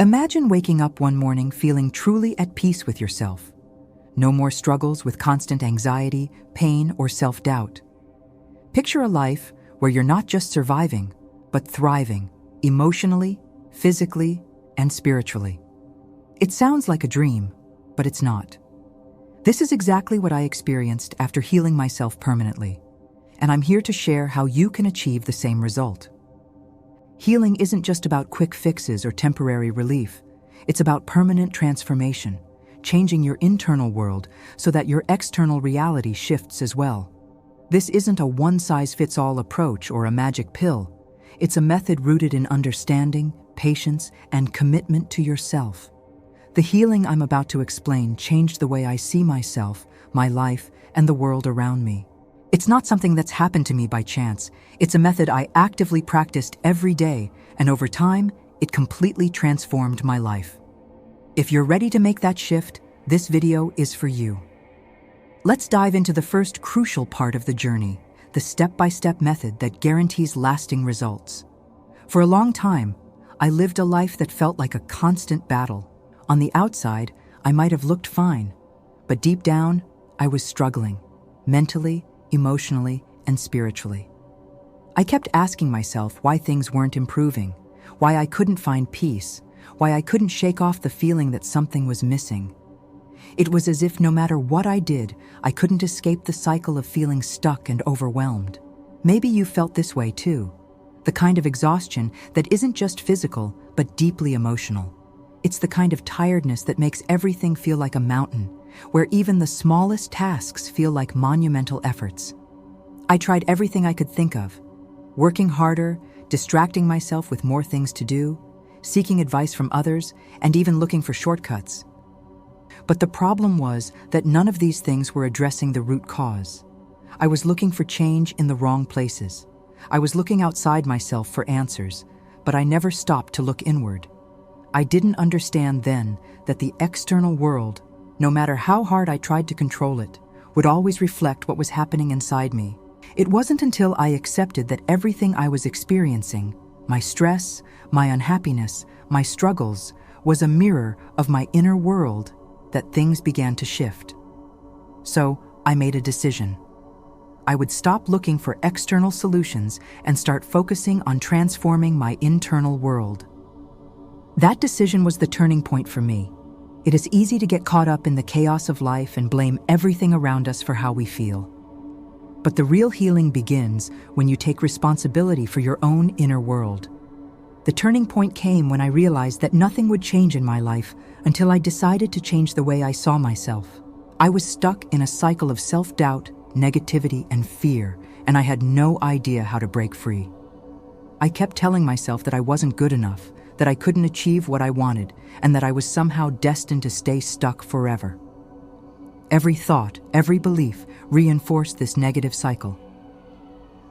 Imagine waking up one morning feeling truly at peace with yourself. No more struggles with constant anxiety, pain, or self-doubt. Picture a life where you're not just surviving, but thriving, emotionally, physically, and spiritually. It sounds like a dream, but it's not. This is exactly what I experienced after healing myself permanently, and I'm here to share how you can achieve the same result. Healing isn't just about quick fixes or temporary relief. It's about permanent transformation, changing your internal world so that your external reality shifts as well. This isn't a one-size-fits-all approach or a magic pill. It's a method rooted in understanding, patience, and commitment to yourself. The healing I'm about to explain changed the way I see myself, my life, and the world around me. It's not something that's happened to me by chance. It's a method I actively practiced every day, and over time, it completely transformed my life. If you're ready to make that shift, this video is for you. Let's dive into the first crucial part of the journey, the step-by-step method that guarantees lasting results. For a long time, I lived a life that felt like a constant battle. On the outside, I might have looked fine, but deep down, I was struggling, mentally, emotionally, and spiritually. I kept asking myself why things weren't improving, why I couldn't find peace, why I couldn't shake off the feeling that something was missing. It was as if no matter what I did, I couldn't escape the cycle of feeling stuck and overwhelmed. Maybe you felt this way too, the kind of exhaustion that isn't just physical, but deeply emotional. It's the kind of tiredness that makes everything feel like a mountain, where even the smallest tasks feel like monumental efforts. I tried everything I could think of, working harder, distracting myself with more things to do, seeking advice from others, and even looking for shortcuts. But the problem was that none of these things were addressing the root cause. I was looking for change in the wrong places. I was looking outside myself for answers, but I never stopped to look inward. I didn't understand then that the external world, no matter how hard I tried to control it, would always reflect what was happening inside me. It wasn't until I accepted that everything I was experiencing, my stress, my unhappiness, my struggles, was a mirror of my inner world, that things began to shift. So I made a decision. I would stop looking for external solutions and start focusing on transforming my internal world. That decision was the turning point for me. It is easy to get caught up in the chaos of life and blame everything around us for how we feel. But the real healing begins when you take responsibility for your own inner world. The turning point came when I realized that nothing would change in my life until I decided to change the way I saw myself. I was stuck in a cycle of self-doubt, negativity, and fear, and I had no idea how to break free. I kept telling myself that I wasn't good enough, that I couldn't achieve what I wanted, and that I was somehow destined to stay stuck forever. Every thought, every belief reinforced this negative cycle.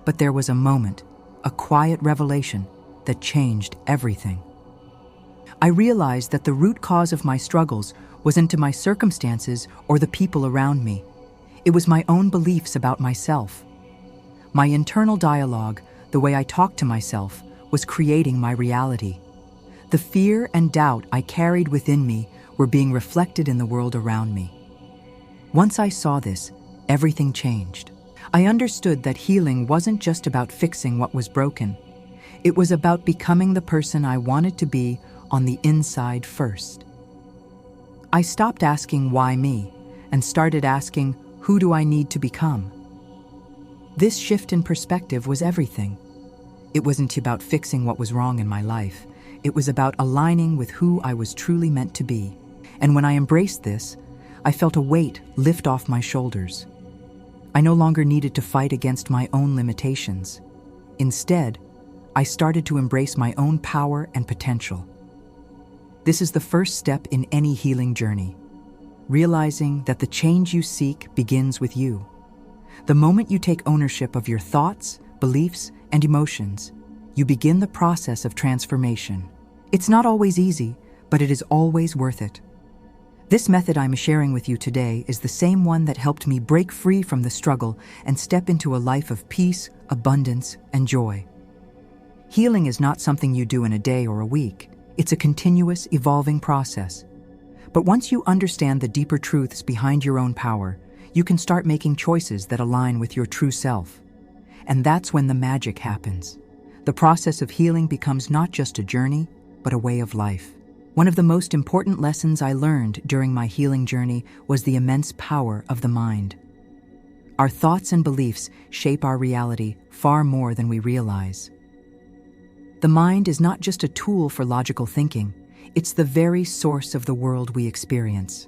But there was a moment, a quiet revelation, that changed everything. I realized that the root cause of my struggles wasn't my circumstances or the people around me. It was my own beliefs about myself. My internal dialogue, the way I talked to myself, was creating my reality. The fear and doubt I carried within me were being reflected in the world around me. Once I saw this, everything changed. I understood that healing wasn't just about fixing what was broken. It was about becoming the person I wanted to be on the inside first. I stopped asking why me and started asking, who do I need to become? This shift in perspective was everything. It wasn't about fixing what was wrong in my life. It was about aligning with who I was truly meant to be. And when I embraced this, I felt a weight lift off my shoulders. I no longer needed to fight against my own limitations. Instead, I started to embrace my own power and potential. This is the first step in any healing journey, realizing that the change you seek begins with you. The moment you take ownership of your thoughts, beliefs, and emotions, you begin the process of transformation. It's not always easy, but it is always worth it. This method I'm sharing with you today is the same one that helped me break free from the struggle and step into a life of peace, abundance, and joy. Healing is not something you do in a day or a week. It's a continuous, evolving process. But once you understand the deeper truths behind your own power, you can start making choices that align with your true self. And that's when the magic happens. The process of healing becomes not just a journey, but a way of life. One of the most important lessons I learned during my healing journey was the immense power of the mind. Our thoughts and beliefs shape our reality far more than we realize. The mind is not just a tool for logical thinking, it's the very source of the world we experience.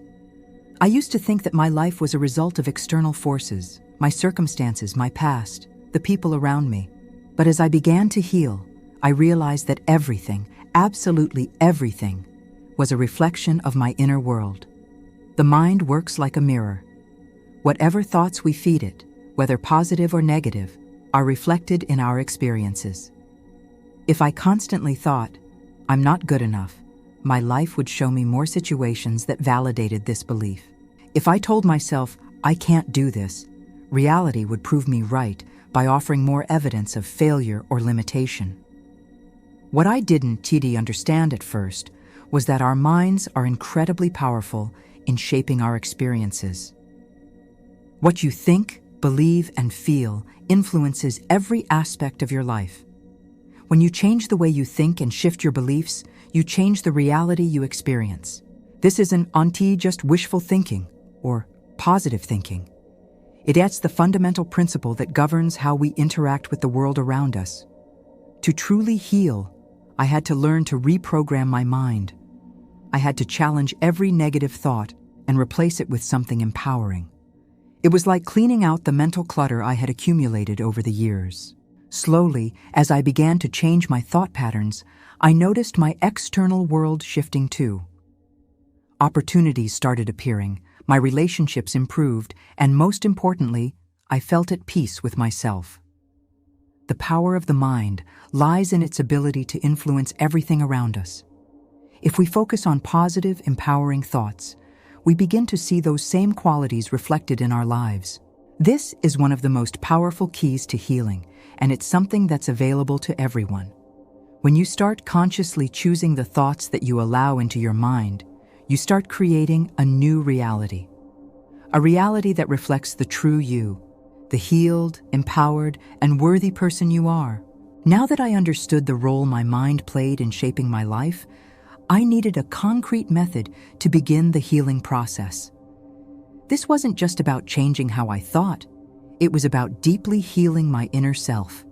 I used to think that my life was a result of external forces, my circumstances, my past, the people around me. But as I began to heal, I realized that everything, absolutely everything, was a reflection of my inner world. The mind works like a mirror. Whatever thoughts we feed it, whether positive or negative, are reflected in our experiences. If I constantly thought, "I'm not good enough," my life would show me more situations that validated this belief. If I told myself, "I can't do this," reality would prove me right by offering more evidence of failure or limitation. What I didn't understand at first was that our minds are incredibly powerful in shaping our experiences. What you think, believe, and feel influences every aspect of your life. When you change the way you think and shift your beliefs, you change the reality you experience. This isn't just wishful thinking or positive thinking. It's the fundamental principle that governs how we interact with the world around us. To truly heal, I had to learn to reprogram my mind. I had to challenge every negative thought and replace it with something empowering. It was like cleaning out the mental clutter I had accumulated over the years. Slowly, as I began to change my thought patterns, I noticed my external world shifting too. Opportunities started appearing, my relationships improved, and most importantly, I felt at peace with myself. The power of the mind lies in its ability to influence everything around us. If we focus on positive, empowering thoughts, we begin to see those same qualities reflected in our lives. This is one of the most powerful keys to healing, and it's something that's available to everyone. When you start consciously choosing the thoughts that you allow into your mind, you start creating a new reality. A reality that reflects the true you, the healed, empowered, and worthy person you are. Now that I understood the role my mind played in shaping my life, I needed a concrete method to begin the healing process. This wasn't just about changing how I thought. It was about deeply healing my inner self,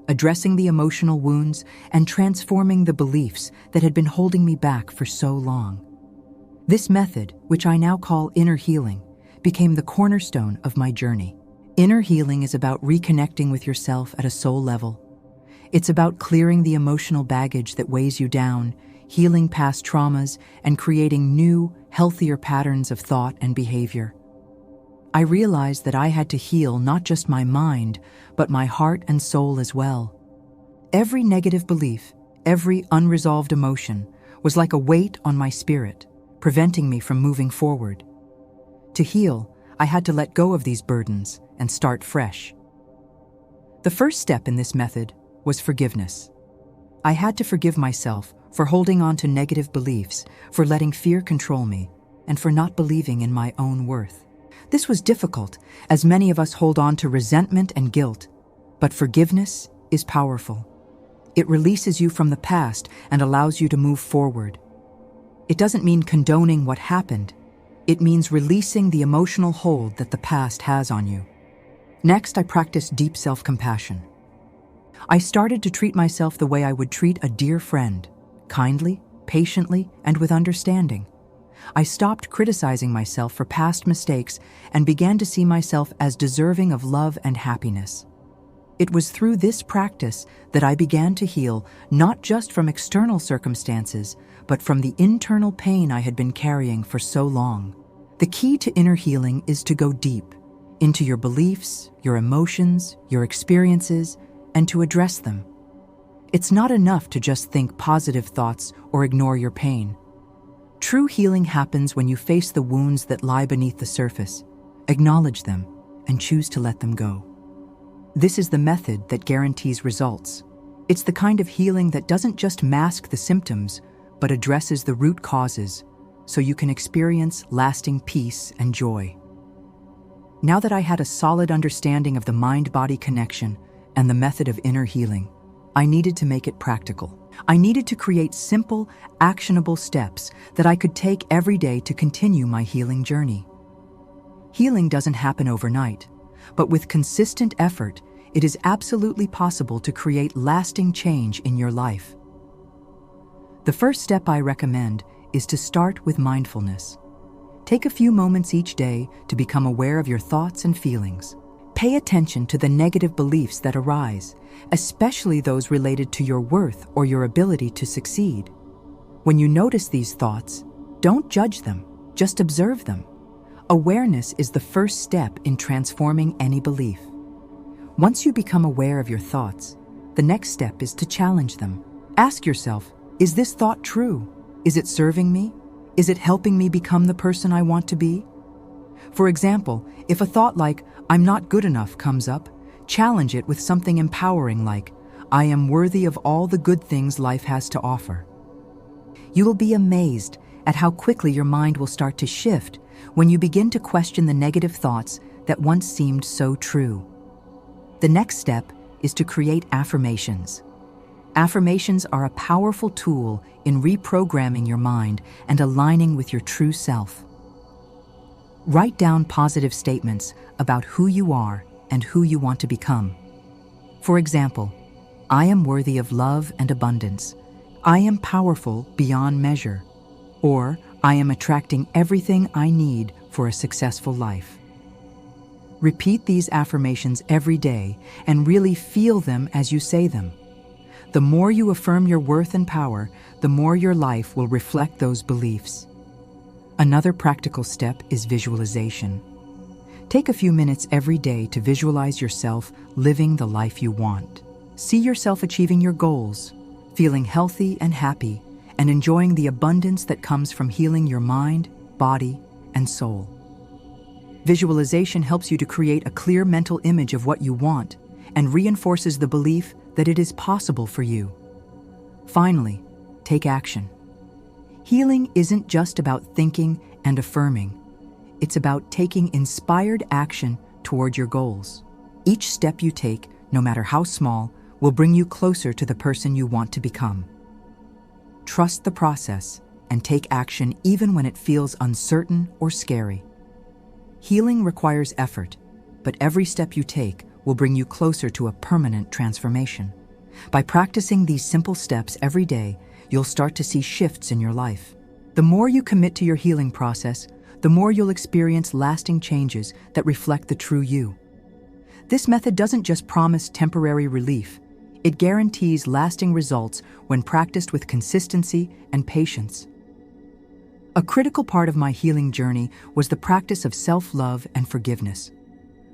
addressing the emotional wounds and transforming the beliefs that had been holding me back for so long. This method, which I now call inner healing, became the cornerstone of my journey. Inner healing is about reconnecting with yourself at a soul level. It's about clearing the emotional baggage that weighs you down, healing past traumas, and creating new, healthier patterns of thought and behavior. I realized that I had to heal not just my mind, but my heart and soul as well. Every negative belief, every unresolved emotion, was like a weight on my spirit, preventing me from moving forward. To heal, I had to let go of these burdens and start fresh. The first step in this method was forgiveness. I had to forgive myself for holding on to negative beliefs, for letting fear control me, and for not believing in my own worth. This was difficult, as many of us hold on to resentment and guilt, but forgiveness is powerful. It releases you from the past and allows you to move forward. It doesn't mean condoning what happened. It means releasing the emotional hold that the past has on you. Next, I practiced deep self-compassion. I started to treat myself the way I would treat a dear friend, kindly, patiently, and with understanding. I stopped criticizing myself for past mistakes and began to see myself as deserving of love and happiness. It was through this practice that I began to heal, not just from external circumstances, but from the internal pain I had been carrying for so long. The key to inner healing is to go deep into your beliefs, your emotions, your experiences, and to address them. It's not enough to just think positive thoughts or ignore your pain. True healing happens when you face the wounds that lie beneath the surface, acknowledge them, and choose to let them go. This is the method that guarantees results. It's the kind of healing that doesn't just mask the symptoms, but addresses the root causes so you can experience lasting peace and joy. Now that I had a solid understanding of the mind-body connection and the method of inner healing, I needed to make it practical. I needed to create simple, actionable steps that I could take every day to continue my healing journey. Healing doesn't happen overnight, but with consistent effort, it is absolutely possible to create lasting change in your life. The first step I recommend is to start with mindfulness. Take a few moments each day to become aware of your thoughts and feelings. Pay attention to the negative beliefs that arise, especially those related to your worth or your ability to succeed. When you notice these thoughts, don't judge them, just observe them. Awareness is the first step in transforming any belief. Once you become aware of your thoughts, the next step is to challenge them. Ask yourself, is this thought true? Is it serving me? Is it helping me become the person I want to be? For example, if a thought like, I'm not good enough comes up, challenge it with something empowering like, I am worthy of all the good things life has to offer. You will be amazed at how quickly your mind will start to shift when you begin to question the negative thoughts that once seemed so true. The next step is to create affirmations. Affirmations are a powerful tool in reprogramming your mind and aligning with your true self. Write down positive statements about who you are and who you want to become. For example, I am worthy of love and abundance. I am powerful beyond measure. Or, I am attracting everything I need for a successful life. Repeat these affirmations every day and really feel them as you say them. The more you affirm your worth and power, the more your life will reflect those beliefs. Another practical step is visualization. Take a few minutes every day to visualize yourself living the life you want. See yourself achieving your goals, feeling healthy and happy, and enjoying the abundance that comes from healing your mind, body, and soul. Visualization helps you to create a clear mental image of what you want and reinforces the belief that it is possible for you. Finally, take action. Healing isn't just about thinking and affirming. It's about taking inspired action toward your goals. Each step you take, no matter how small, will bring you closer to the person you want to become. Trust the process and take action even when it feels uncertain or scary. Healing requires effort, but every step you take will bring you closer to a permanent transformation. By practicing these simple steps every day, you'll start to see shifts in your life. The more you commit to your healing process, the more you'll experience lasting changes that reflect the true you. This method doesn't just promise temporary relief, it guarantees lasting results when practiced with consistency and patience. A critical part of my healing journey was the practice of self-love and forgiveness.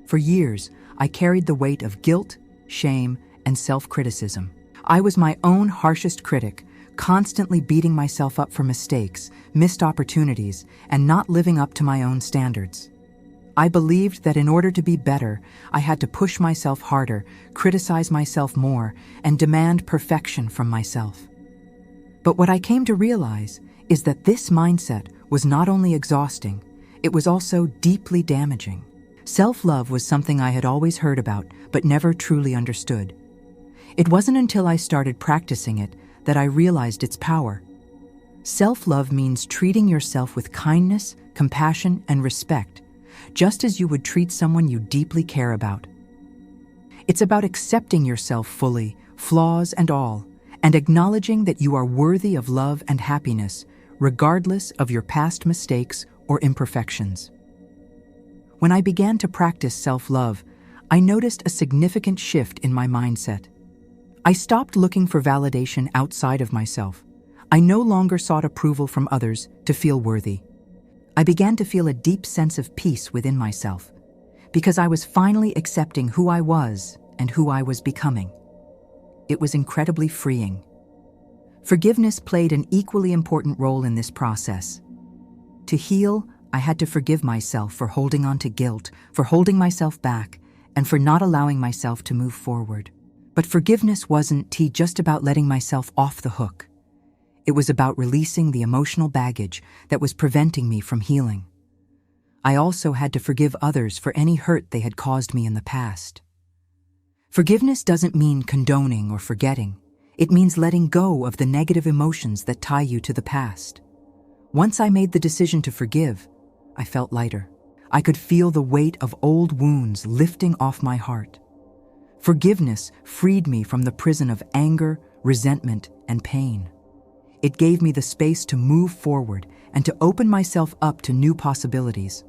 For years, I carried the weight of guilt, shame, and self-criticism. I was my own harshest critic, constantly beating myself up for mistakes, missed opportunities, and not living up to my own standards. I believed that in order to be better, I had to push myself harder, criticize myself more, and demand perfection from myself. But what I came to realize is that this mindset was not only exhausting, it was also deeply damaging. Self-love was something I had always heard about, but never truly understood. It wasn't until I started practicing it that I realized its power. Self-love means treating yourself with kindness, compassion, and respect, just as you would treat someone you deeply care about. It's about accepting yourself fully, flaws and all, and acknowledging that you are worthy of love and happiness, regardless of your past mistakes or imperfections. When I began to practice self-love, I noticed a significant shift in my mindset. I stopped looking for validation outside of myself. I no longer sought approval from others to feel worthy. I began to feel a deep sense of peace within myself, because I was finally accepting who I was and who I was becoming. It was incredibly freeing. Forgiveness played an equally important role in this process. To heal, I had to forgive myself for holding on to guilt, for holding myself back, and for not allowing myself to move forward. But forgiveness wasn't just about letting myself off the hook. It was about releasing the emotional baggage that was preventing me from healing. I also had to forgive others for any hurt they had caused me in the past. Forgiveness doesn't mean condoning or forgetting. It means letting go of the negative emotions that tie you to the past. Once I made the decision to forgive, I felt lighter. I could feel the weight of old wounds lifting off my heart. Forgiveness freed me from the prison of anger, resentment, and pain. It gave me the space to move forward and to open myself up to new possibilities.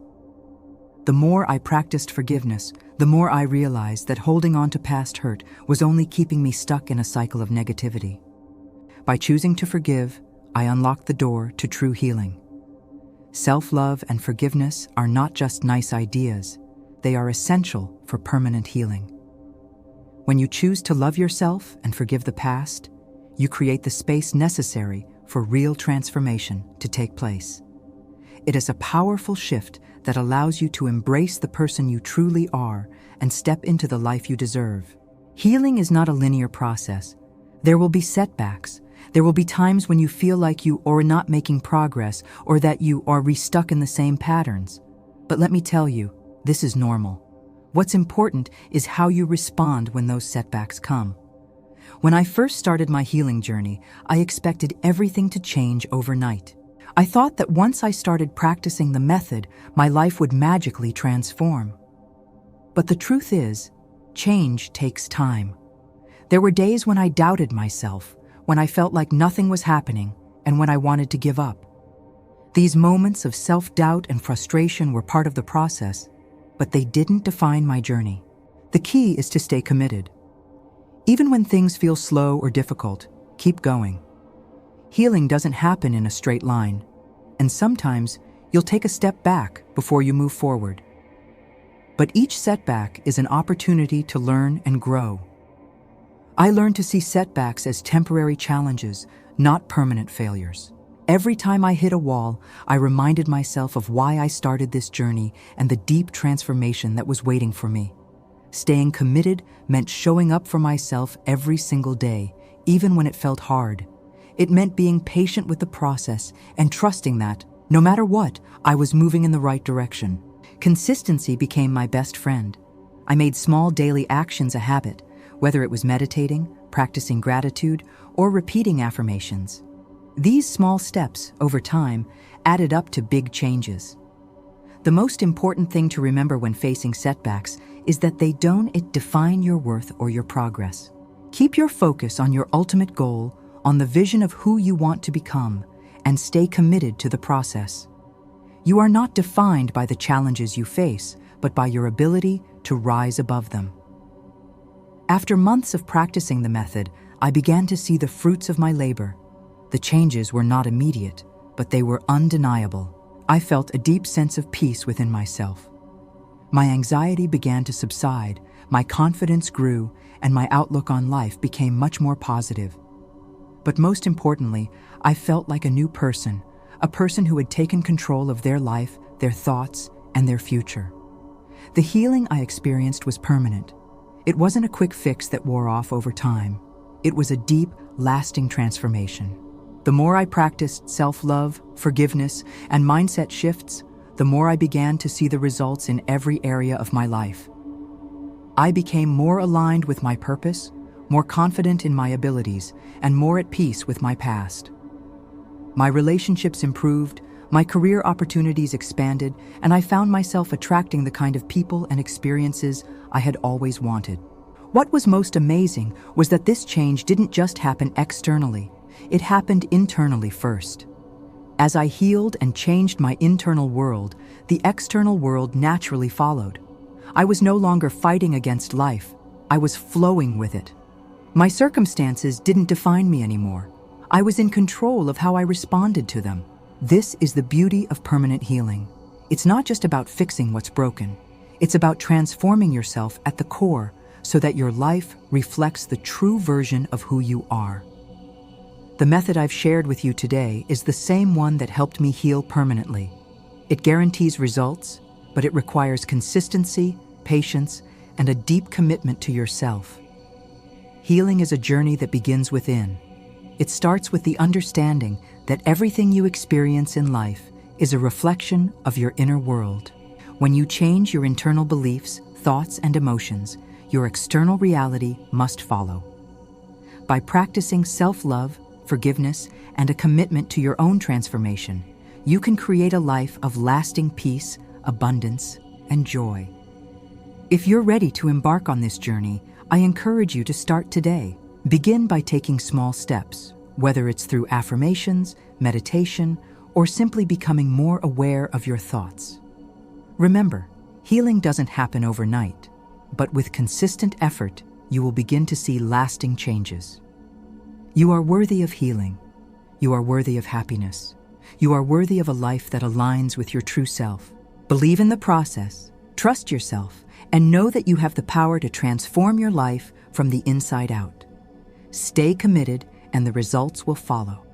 The more I practiced forgiveness, the more I realized that holding on to past hurt was only keeping me stuck in a cycle of negativity. By choosing to forgive, I unlocked the door to true healing. Self-love and forgiveness are not just nice ideas, they are essential for permanent healing. When you choose to love yourself and forgive the past, you create the space necessary for real transformation to take place. It is a powerful shift that allows you to embrace the person you truly are and step into the life you deserve. Healing is not a linear process. There will be setbacks. There will be times when you feel like you are not making progress or that you are restuck in the same patterns. But let me tell you, this is normal. What's important is how you respond when those setbacks come. When I first started my healing journey, I expected everything to change overnight. I thought that once I started practicing the method, my life would magically transform. But the truth is, change takes time. There were days when I doubted myself, when I felt like nothing was happening, and when I wanted to give up. These moments of self-doubt and frustration were part of the process, but they didn't define my journey. The key is to stay committed. Even when things feel slow or difficult, keep going. Healing doesn't happen in a straight line, and sometimes you'll take a step back before you move forward. But each setback is an opportunity to learn and grow. I learned to see setbacks as temporary challenges, not permanent failures. Every time I hit a wall, I reminded myself of why I started this journey and the deep transformation that was waiting for me. Staying committed meant showing up for myself every single day, even when it felt hard. It meant being patient with the process and trusting that, no matter what, I was moving in the right direction. Consistency became my best friend. I made small daily actions a habit, whether it was meditating, practicing gratitude, or repeating affirmations. These small steps, over time, added up to big changes. The most important thing to remember when facing setbacks is that they don't define your worth or your progress. Keep your focus on your ultimate goal, on the vision of who you want to become, and stay committed to the process. You are not defined by the challenges you face, but by your ability to rise above them. After months of practicing the method, I began to see the fruits of my labor. The changes were not immediate, but they were undeniable. I felt a deep sense of peace within myself. My anxiety began to subside, my confidence grew, and my outlook on life became much more positive. But most importantly, I felt like a new person, a person who had taken control of their life, their thoughts, and their future. The healing I experienced was permanent. It wasn't a quick fix that wore off over time. It was a deep, lasting transformation. The more I practiced self-love, forgiveness, and mindset shifts, the more I began to see the results in every area of my life. I became more aligned with my purpose, more confident in my abilities, and more at peace with my past. My relationships improved, my career opportunities expanded, and I found myself attracting the kind of people and experiences I had always wanted. What was most amazing was that this change didn't just happen externally, it happened internally first. As I healed and changed my internal world, the external world naturally followed. I was no longer fighting against life, I was flowing with it. My circumstances didn't define me anymore. I was in control of how I responded to them. This is the beauty of permanent healing. It's not just about fixing what's broken. It's about transforming yourself at the core so that your life reflects the true version of who you are. The method I've shared with you today is the same one that helped me heal permanently. It guarantees results, but it requires consistency, patience, and a deep commitment to yourself. Healing is a journey that begins within. It starts with the understanding that everything you experience in life is a reflection of your inner world. When you change your internal beliefs, thoughts, and emotions, your external reality must follow. By practicing self-love, forgiveness, and a commitment to your own transformation, you can create a life of lasting peace, abundance, and joy. If you're ready to embark on this journey, I encourage you to start today. Begin by taking small steps, whether it's through affirmations, meditation, or simply becoming more aware of your thoughts. Remember, healing doesn't happen overnight, but with consistent effort, you will begin to see lasting changes. You are worthy of healing. You are worthy of happiness. You are worthy of a life that aligns with your true self. Believe in the process, trust yourself, and know that you have the power to transform your life from the inside out. Stay committed, and the results will follow.